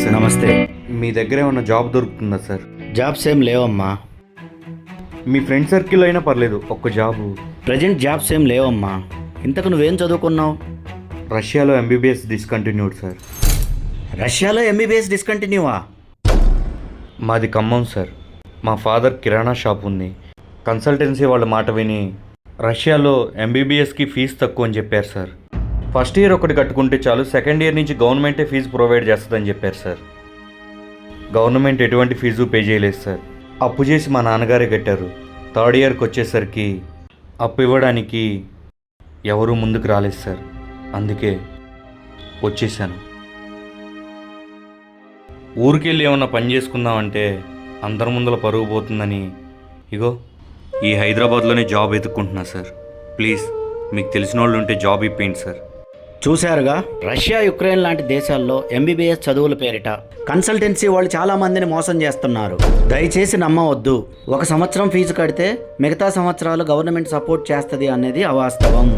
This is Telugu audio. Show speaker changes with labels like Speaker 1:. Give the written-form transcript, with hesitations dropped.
Speaker 1: సార్.
Speaker 2: నమస్తే.
Speaker 1: మీ దగ్గర ఏమన్నా జాబ్ దొరుకుతుందా సార్?
Speaker 2: జాబ్స్ ఏం లేవమ్మా.
Speaker 1: మీ ఫ్రెండ్ సర్కిల్ అయినా పర్లేదు, ఒక్క జాబు.
Speaker 2: ప్రజెంట్ జాబ్స్ ఏం లేవమ్మా. ఇంతకు నువ్వేం చదువుకున్నావు?
Speaker 1: రష్యాలో ఎంబీబీఎస్ డిస్కంటిన్యూడ్ సార్.
Speaker 2: రష్యాలో ఎంబీబీఎస్ డిస్కంటిన్యూవా?
Speaker 1: మాది ఖమ్మం సార్. మా ఫాదర్ కిరాణా షాప్ ఉంది. కన్సల్టెన్సీ వాళ్ళ మాట విని రష్యాలో ఎంబీబీఎస్కి ఫీజు తక్కువ అని చెప్పారు సార్. ఫస్ట్ ఇయర్ ఒకటి కట్టుకుంటే చాలు, సెకండ్ ఇయర్ నుంచి గవర్నమెంటే ఫీజు ప్రొవైడ్ చేస్తుందని చెప్పారు సార్. గవర్నమెంట్ ఎటువంటి ఫీజు పే చేయలేదు సార్. అప్పు చేసి మా నాన్నగారే కట్టారు. థర్డ్ ఇయర్కి వచ్చేసరికి అప్పు ఇవ్వడానికి ఎవరూ ముందుకు రాలేదు సార్. అందుకే వచ్చేసాను. ఊరికెళ్ళి ఏమన్నా పని చేసుకుందామంటే అందరి ముందర పరుగు పోతుందని ఇగో ఈ హైదరాబాద్లోనే జాబ్ వెతుక్కుంటున్నా సార్. ప్లీజ్ మీకు తెలిసిన వాళ్ళు ఉంటే జాబ్ ఇప్పిండి సార్.
Speaker 2: చూశారుగా, రష్యా, యుక్రెయిన్ లాంటి దేశాల్లో ఎంబీబీఎస్ చదువుల పేరిట కన్సల్టెన్సీ వాళ్ళు చాలా మందిని మోసం చేస్తున్నారు. దయచేసి నమ్మవద్దు. 1 సంవత్సరం ఫీజు కడితే మిగతా సంవత్సరాలు గవర్నమెంట్ సపోర్ట్ చేస్తుంది అనేది అవాస్తవం.